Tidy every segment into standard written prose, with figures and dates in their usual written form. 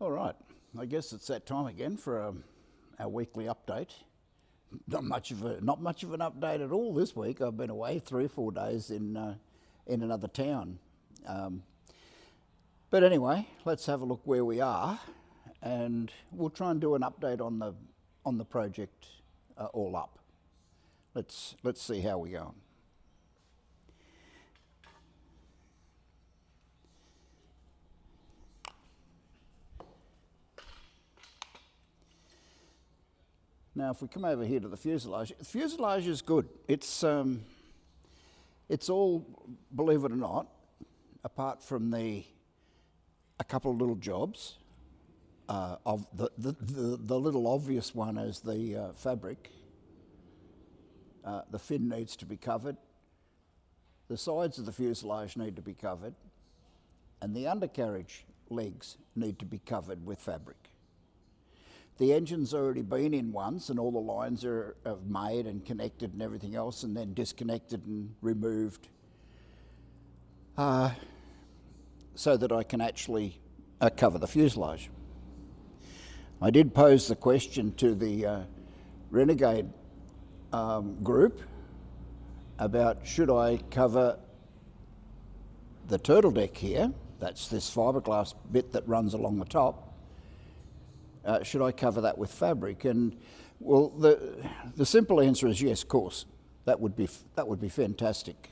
All right, I guess it's that time again for our weekly update. Not much of an update at all this week. I've been away 3 or 4 days in another town. But anyway, let's have a look where we are, and we'll try and do an update on the project all up. Let's see how we go. Now, if we come over here to the fuselage is good. It's all, believe it or not, apart from a couple of little jobs. Of the little obvious one is the fabric. The fin needs to be covered. The sides of the fuselage need to be covered, and the undercarriage legs need to be covered with fabric. The engine's already been in once, and all the lines are made and connected and everything else, and then disconnected and removed, so that I can actually cover the fuselage. I did pose the question to the Renegade group about should I cover the turtle deck here, that's this fiberglass bit that runs along the top, should I cover that with fabric? And well, the simple answer is yes, of course. That would be fantastic.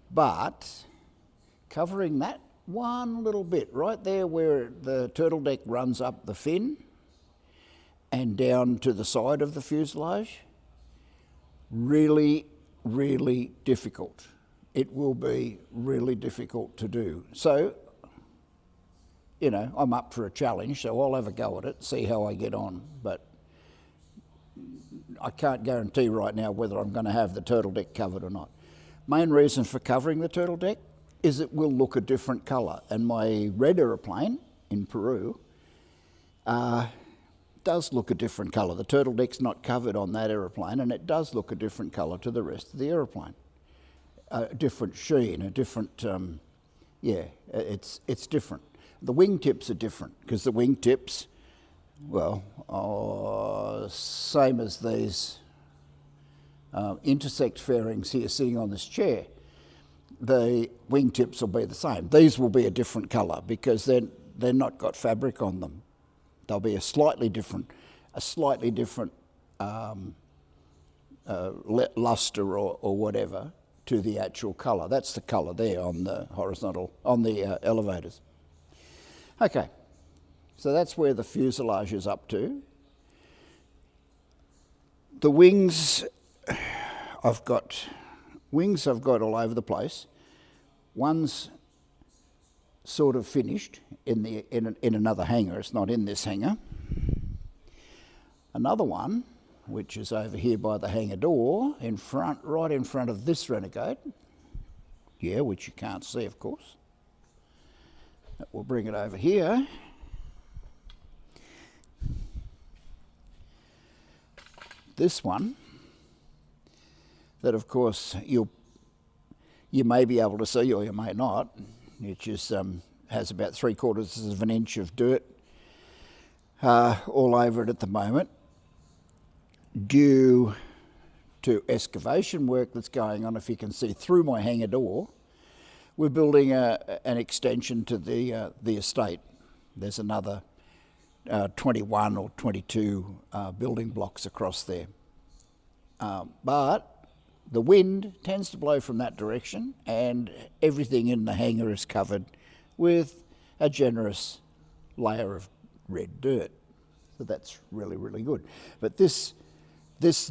But covering that one little bit right there where the turtle deck runs up the fin and down to the side of the fuselage, really, really difficult. It will be really difficult to do. So, you know, I'm up for a challenge, so I'll have a go at it, see how I get on. But I can't guarantee right now whether I'm going to have the turtle deck covered or not. Main reason for covering the turtle deck is it will look a different colour. And my red aeroplane in Peru does look a different colour. The turtle deck's not covered on that aeroplane, and it does look a different colour to the rest of the aeroplane. A different sheen, a different, it's different. The wingtips are different because the wingtips, well, same as these intersect fairings here sitting on this chair. The wingtips will be the same. These will be a different colour because they're not got fabric on them. They'll be a slightly different luster or whatever to the actual colour. That's the colour there on the horizontal, on the elevators. Okay, so that's where the fuselage is up to. The wings, I've got all over the place. One's sort of finished in another hangar. It's not in this hangar. Another one, which is over here by the hangar door, right in front of this Renegade. Yeah, which you can't see, of course. We'll bring it over here. This one, that of course you may be able to see or you may not, which is, has about 3/4 of an inch of dirt all over it at the moment, due to excavation work that's going on. If you can see through my hangar door, we're building an extension to the estate. There's another 21 or 22 building blocks across there. But the wind tends to blow from that direction, and everything in the hangar is covered with a generous layer of red dirt. So that's really, really good. But this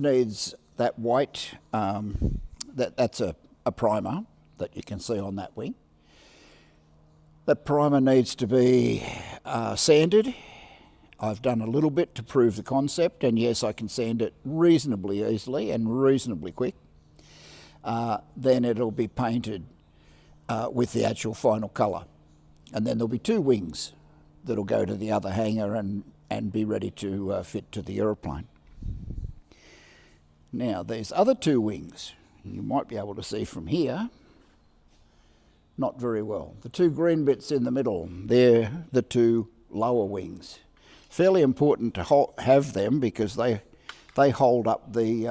needs that white, that's a primer that you can see on that wing. That primer needs to be sanded. I've done a little bit to prove the concept, and yes, I can sand it reasonably easily and reasonably quick. Then it'll be painted with the actual final colour. And then there'll be 2 wings that'll go to the other hangar and be ready to fit to the aeroplane. Now, these other 2 wings, you might be able to see from here, not very well. The 2 green bits in the middle, they're the 2 lower wings. Fairly important to have them because they hold up the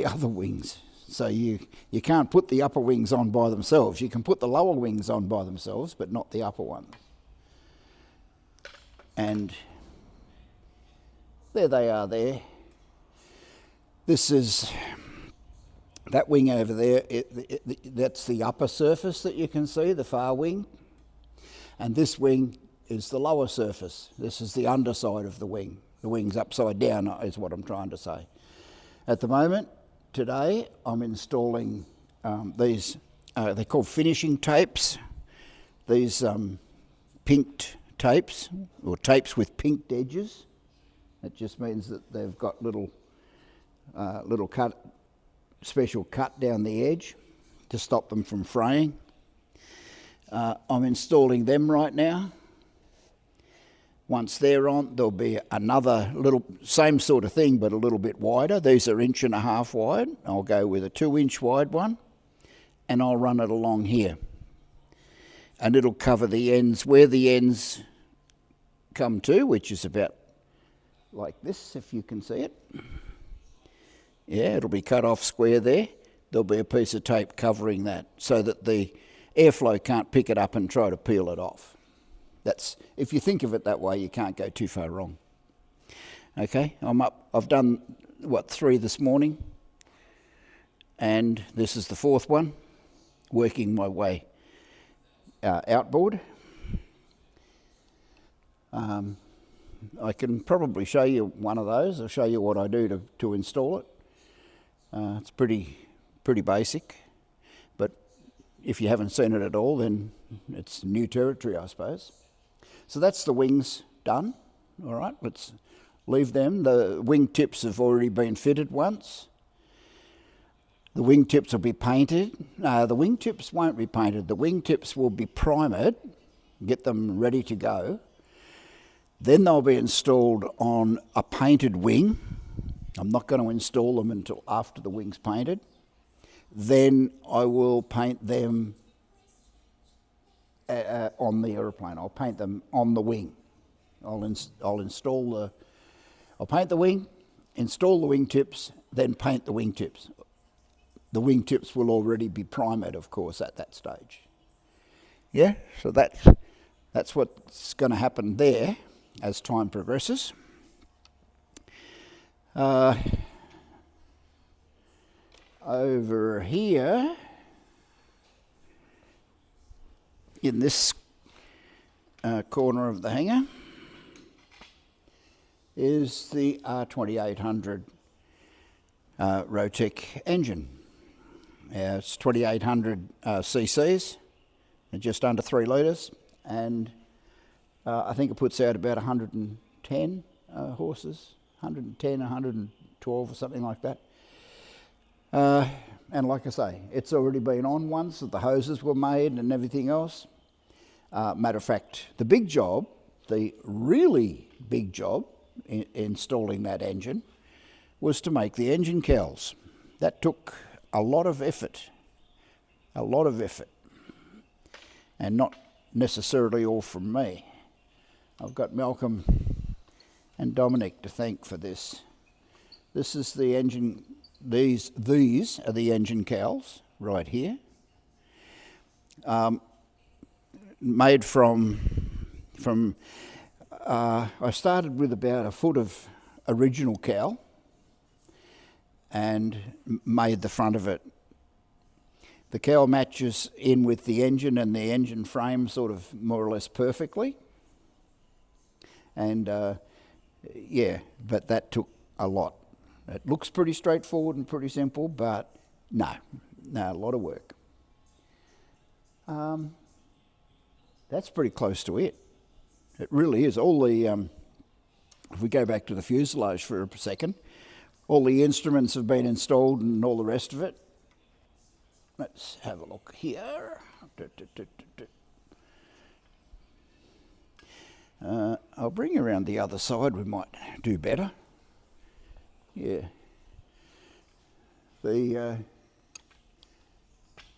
other wings. So you can't put the upper wings on by themselves. You can put the lower wings on by themselves, but not the upper ones. And there they are there. This is that wing over there. That's the upper surface that you can see, the far wing. And this wing is the lower surface. This is the underside of the wing. The wing's upside down is what I'm trying to say. At the moment, today, I'm installing these, they're called finishing tapes. These pinked tapes, or tapes with pinked edges. That just means that they've got little special cut down the edge to stop them from fraying. I'm installing them right now. Once they're on, there'll be another little, same sort of thing, but a little bit wider. These are 1.5 inch wide. I'll go with a 2-inch wide one, and I'll run it along here. And it'll cover the ends, where the ends come to, which is about like this, if you can see it. Yeah, it'll be cut off square there. There'll be a piece of tape covering that so that the airflow can't pick it up and try to peel it off. That's, if you think of it that way, you can't go too far wrong. Okay, I'm up. I've done, 3 this morning, and this is the 4th one, working my way outboard. I can probably show you one of those. I'll show you what I do to install it. It's pretty basic, but if you haven't seen it at all, then it's new territory, I suppose. So that's the wings done. All right, let's leave them. The wing tips have already been fitted once. The wing tips will be painted. No, the wing tips won't be painted. The wing tips will be primered, get them ready to go. Then they'll be installed on a painted wing. I'm not going to install them until after the wing's painted. Then I will paint them on the aeroplane. I'll paint them on the wing. I'll paint the wing, install the wing tips, then paint the wing tips. The wing tips will already be primed, of course, at that stage. Yeah, so that's what's going to happen there as time progresses. Over here, in this corner of the hangar, is the R2800 Rotec engine. It's 2800 cc's, just under 3 litres, and I think it puts out about 110 horses, 110, 112 or something like that. And like I say, it's already been on once, the hoses were made and everything else. Matter of fact, the big job, the really big job in installing that engine was to make the engine cowls. That took a lot of effort, and not necessarily all from me. I've got Malcolm and Dominic to thank for this. This is the engine, these are the engine cowls right here. Made from I started with about a foot of original cowl and made the front of it. The cowl matches in with the engine and the engine frame sort of more or less perfectly. And yeah, but that took a lot. It looks pretty straightforward and pretty simple, but no, a lot of work. That's pretty close to it. It really is. All the, if we go back to the fuselage for a second, all the instruments have been installed and all the rest of it. Let's have a look here. I'll bring you around the other side, we might do better. Yeah.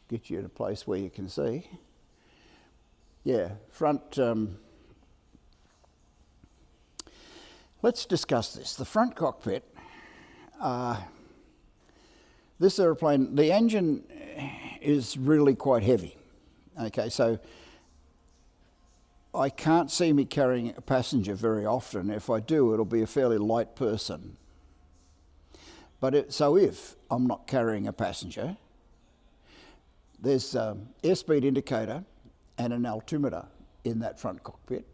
Get you in a place where you can see. Yeah, front. Let's discuss this. The front cockpit. This aeroplane, the engine is really quite heavy. Okay, so I can't see me carrying a passenger very often. If I do, it'll be a fairly light person. But so if I'm not carrying a passenger, there's an airspeed indicator and an altimeter in that front cockpit.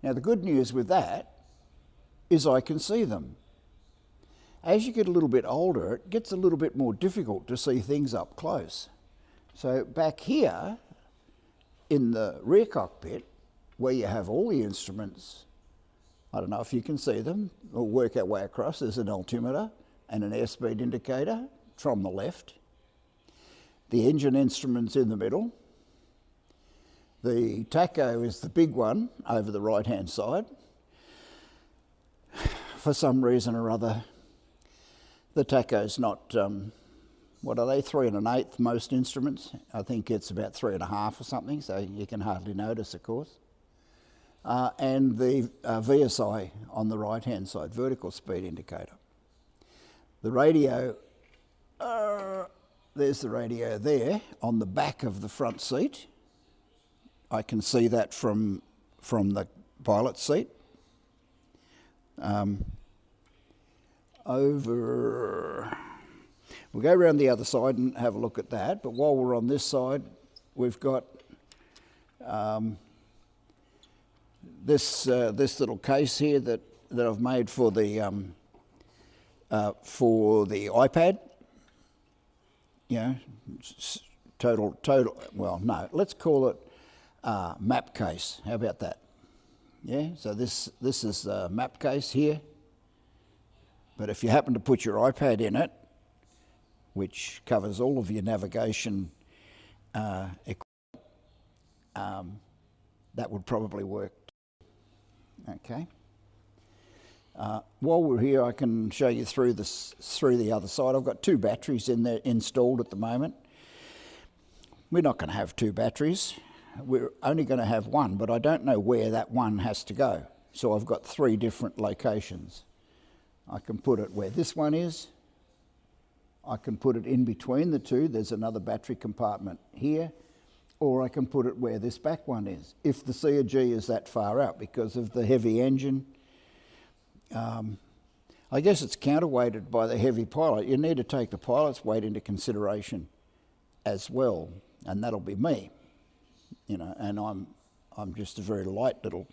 Now the good news with that is I can see them. As you get a little bit older, it gets a little bit more difficult to see things up close. So back here in the rear cockpit, where you have all the instruments, I don't know if you can see them, we'll work our way across. There's an altimeter and an airspeed indicator from the left. The engine instruments in the middle. The tacho is the big one over the right-hand side. For some reason or other, the tacho's not, what are they, 3 1/8 most instruments? I think it's about 3 1/2 or something, so you can hardly notice, of course. And the VSI on the right-hand side, vertical speed indicator. The radio, there's the radio there on the back of the front seat. I can see that from the pilot's seat. We'll go around the other side and have a look at that, but while we're on this side, we've got this little case here that I've made for the iPad. You know, total. Well, no, let's call it map case. How about that? Yeah. So this is a map case here. But if you happen to put your iPad in it, which covers all of your navigation equipment, that would probably work. Okay. While we're here, I can show you through the other side. I've got 2 batteries in there installed at the moment. We're not going to have 2 batteries. We're only going to have one, but I don't know where that one has to go. So I've got 3 different locations. I can put it where this one is. I can put it in between the 2. There's another battery compartment here. Or I can put it where this back one is, if the C or G is that far out because of the heavy engine. I guess it's counterweighted by the heavy pilot. You need to take the pilot's weight into consideration as well, and that'll be me. You know, and I'm just a very light little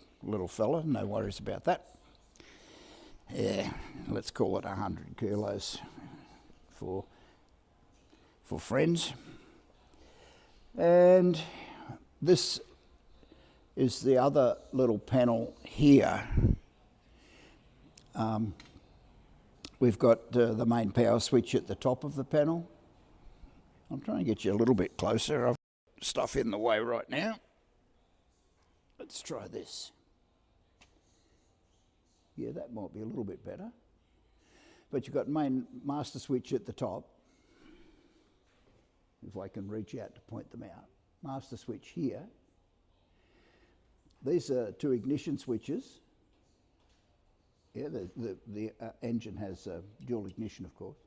fella. No worries about that. Yeah, let's call it 100 kilos for friends. And this is the other little panel here. We've got the main power switch at the top of the panel. I'm trying to get you a little bit closer. I've got stuff in the way right now. Let's try this. Yeah, that might be a little bit better. But you've got main master switch at the top. If I can reach out to point them out. Master switch here. These are 2 ignition switches. Yeah, the engine has dual ignition, of course.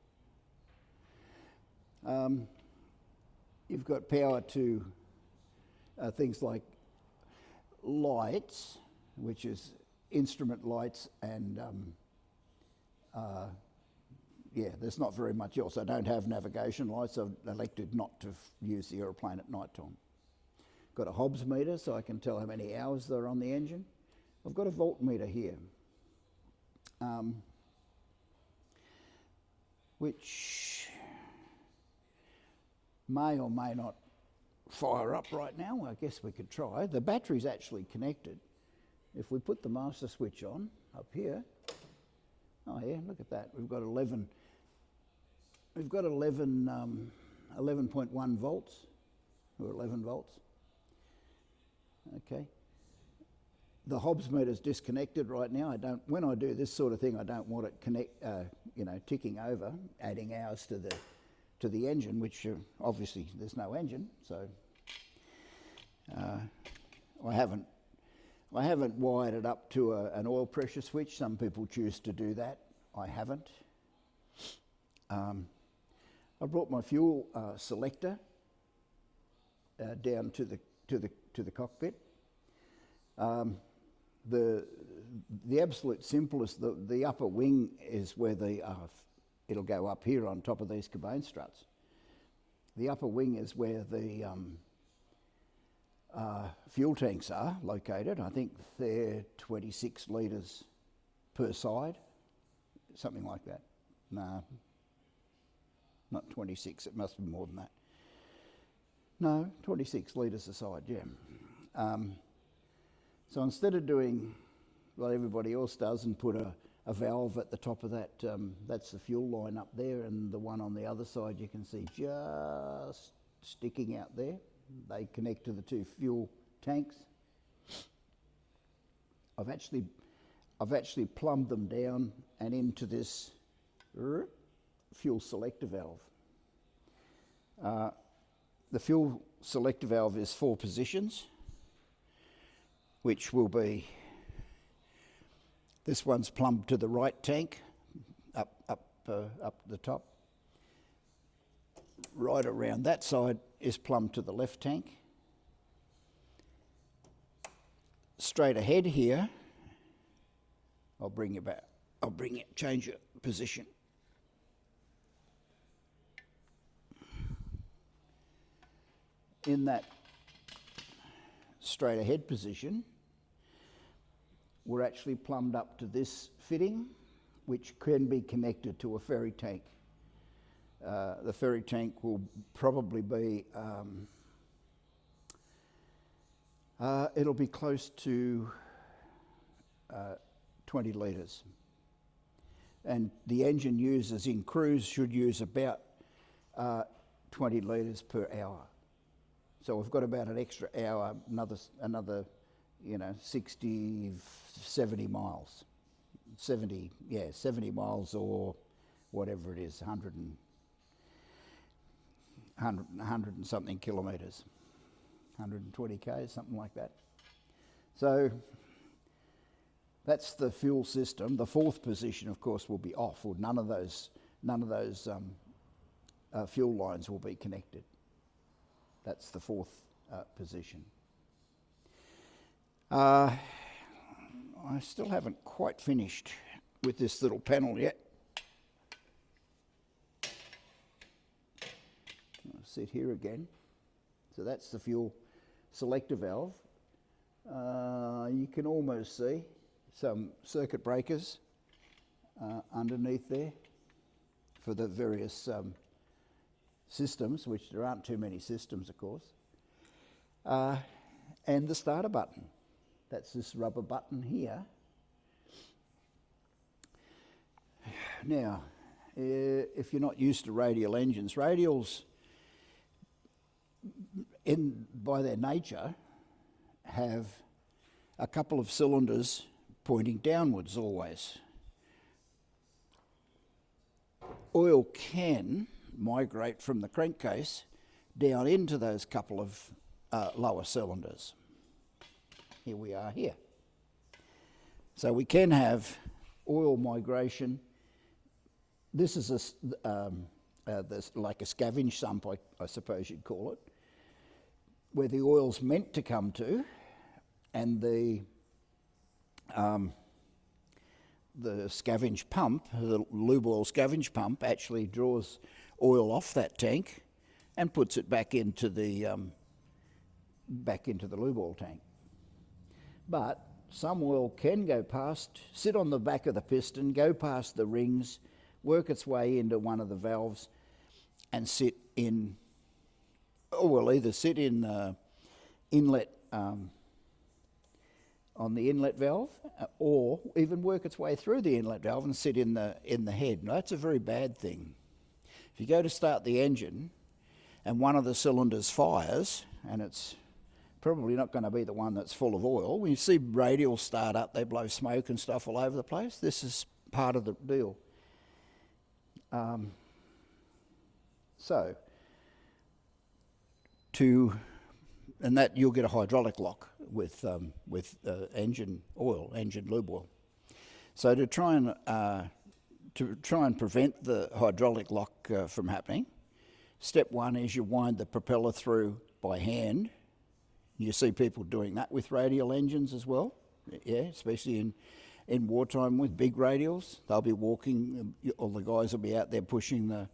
You've got power to things like lights, which is instrument lights, and there's not very much else. I don't have navigation lights. I've elected not to use the aeroplane at night time. Got a Hobbs meter, so I can tell how many hours they're on the engine. I've got a voltmeter here, which may or may not fire up right now. Well, I guess we could try. The battery's actually connected. If we put the master switch on up here, oh yeah, look at that. We've got 11.1 volts, or 11 volts. Okay. The Hobbs meter's disconnected right now. When I do this sort of thing, I don't want it ticking over, adding hours to the engine, which obviously there's no engine. So I haven't wired it up to an oil pressure switch. Some people choose to do that. I haven't. I brought my fuel selector down to the cockpit. The absolute simplest, the upper wing is where it'll go up here on top of these cabane struts. The upper wing is where the fuel tanks are located. I think they're 26 litres per side, something like that. No, not 26, it must be more than that. No, 26 litres a side, yeah. So instead of doing what everybody else does and put a valve at the top of that, that's the fuel line up there, and the one on the other side you can see just sticking out there. They connect to the two fuel tanks. I've actually plumbed them down and into this fuel selector valve. The fuel selector valve is 4 positions, which will be, this one's plumbed to the right tank, up the top. Right around that side is plumbed to the left tank. Straight ahead here, I'll bring you back. Change your position. In that straight ahead position, we're actually plumbed up to this fitting, which can be connected to a ferry tank. The ferry tank will probably be, it'll be close to 20 litres. And the engine users in cruise should use about 20 litres per hour. So we've got about an extra hour, another 60, 70 miles. 70 miles or whatever it is, 100 and something kilometres, 120 k's, something like that. So that's the fuel system. The 4th position, of course, will be off, or none of those fuel lines will be connected. That's the 4th position. I still haven't quite finished with this little panel yet. I'll sit here again. So that's the fuel selector valve. You can almost see some circuit breakers underneath there for the various systems, which there aren't too many systems, of course. And the starter button. That's this rubber button here. Now, if you're not used to radial engines, radials, by their nature, have a couple of cylinders pointing downwards always. Oil can migrate from the crankcase down into those couple of lower cylinders. Here we are here. So we can have oil migration. This is like a scavenge sump, I suppose you'd call it, where the oil's meant to come to, and the scavenge pump, the lube oil scavenge pump, actually draws oil off that tank and puts it back into the lube oil tank. But some oil can go past, sit on the back of the piston, go past the rings, work its way into one of the valves and sit in, either sit in the inlet, on the inlet valve, or even work its way through the inlet valve and sit in the head. Now, that's a very bad thing. If you go to start the engine and one of the cylinders fires, and it's probably not going to be the one that's full of oil. When you see radials start up, they blow smoke and stuff all over the place. This is part of the deal. So, to and that you'll get a hydraulic lock with engine oil, engine lube oil. So to try and prevent the hydraulic lock from happening, step one is you wind the propeller through by hand. You see people doing that with radial engines as well, yeah, especially in wartime with big radials. They'll be walking, all the guys will be out there pushing the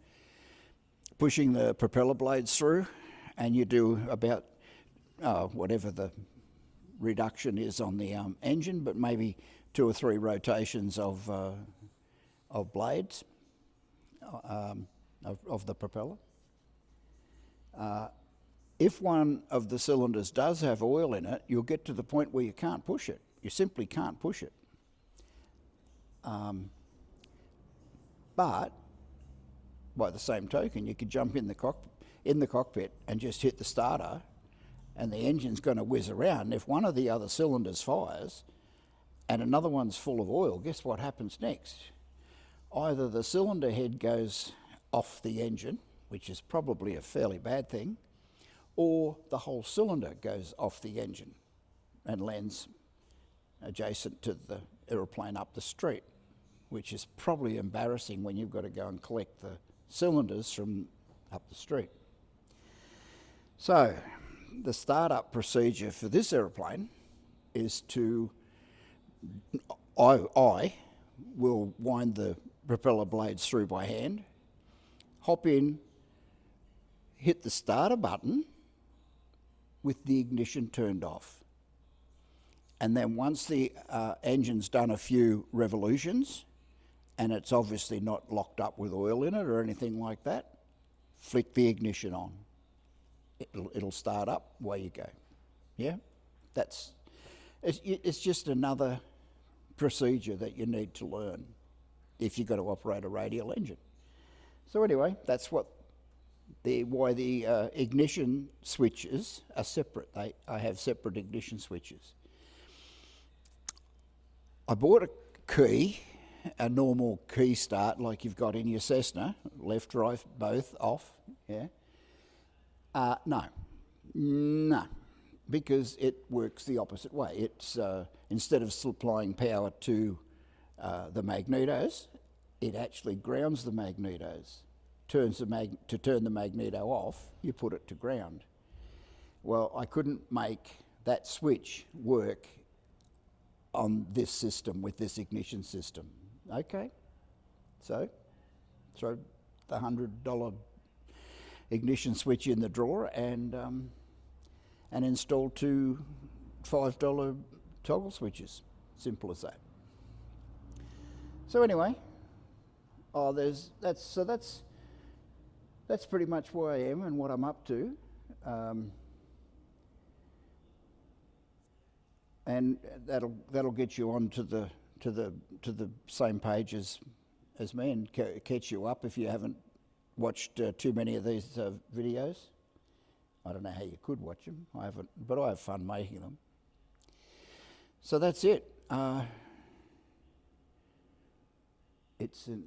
propeller blades through, and you do about whatever the reduction is on the engine, but maybe 2 or 3 rotations of blades of the propeller. If one of the cylinders does have oil in it, you'll get to the point where you can't push it. You simply can't push it. But by the same token, you could jump in the cockpit and just hit the starter, and the engine's going to whiz around. If one of the other cylinders fires and another one's full of oil, guess what happens next? Either the cylinder head goes off the engine, which is probably a fairly bad thing, or the whole cylinder goes off the engine and lands adjacent to the aeroplane up the street, which is probably embarrassing when you've got to go and collect the cylinders from up the street. So the startup procedure for this aeroplane is to, I will wind the propeller blades through by hand, hop in, hit the starter button with the ignition turned off. And then once the engine's done a few revolutions, and it's obviously not locked up with oil in it or anything like that, flick the ignition on. It'll start up, away you go. Yeah? It's just another procedure that you need to learn if you've got to operate a radial engine. So anyway, that's why the ignition switches are separate. I have separate ignition switches. I bought a key, a normal key start like you've got in your Cessna, left, right, both off, yeah? No, because it works the opposite way. It's instead of supplying power to the magnetos, it actually grounds the magnetos. To turn the magneto off, you put it to ground. Well, I couldn't make that switch work on this system with this ignition system. Okay, so throw the $100 ignition switch in the drawer and install 2 $5 toggle switches. Simple as that. So anyway, that's pretty much where I am and what I'm up to. And that'll get you on to the same page as me and catch you up if you haven't watched too many of these videos. I don't know how you could watch them. I haven't, but I have fun making them. So that's it. It's an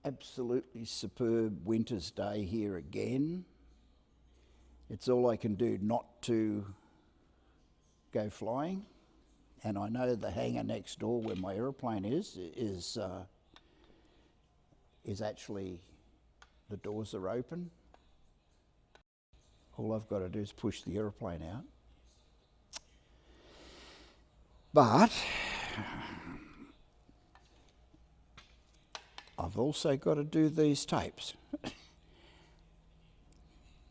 absolutely superb winter's day here again. It's all I can do not to go flying, and I know the hangar next door where my aeroplane is actually, the doors are open. All I've got to do is push the aeroplane out. But I've also got to do these tapes.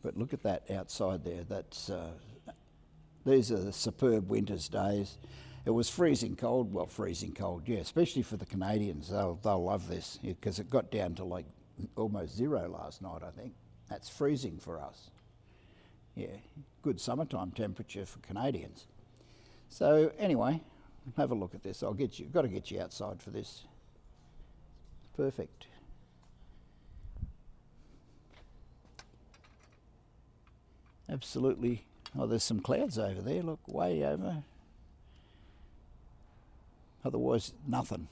But look at that outside there. These are the superb winter's days. It was freezing cold. Well, freezing cold, yeah, especially for the Canadians. They'll love this because it got down to like almost 0 last night, I think. That's freezing for us. Yeah, good summertime temperature for Canadians. So anyway, have a look at this. Got to get you outside for this. Perfect. Absolutely. Oh, there's some clouds over there. Look, way over. Otherwise, nothing.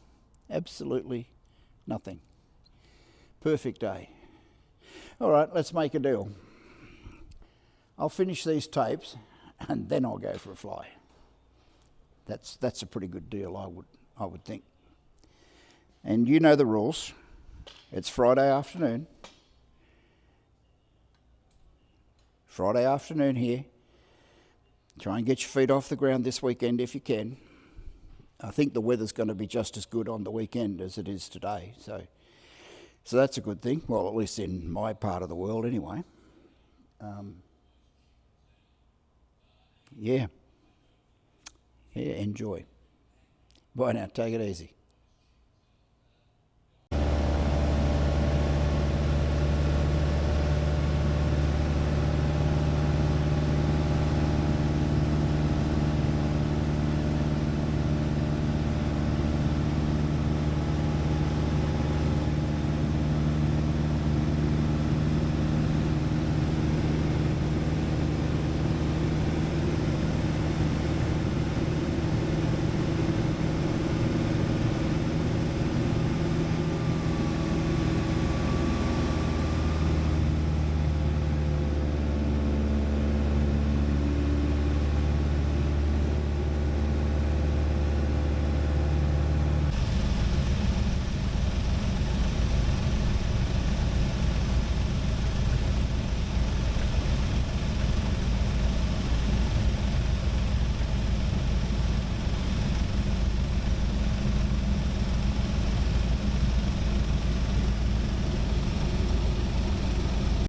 Absolutely nothing. Perfect day. All right, let's make a deal. I'll finish these tapes and then I'll go for a fly. That's a pretty good deal, I would think. And you know the rules. It's Friday afternoon. Friday afternoon here. Try and get your feet off the ground this weekend if you can. I think the weather's going to be just as good on the weekend as it is today. So that's a good thing. Well, at least in my part of the world anyway. Yeah, enjoy. Bye now. Take it easy.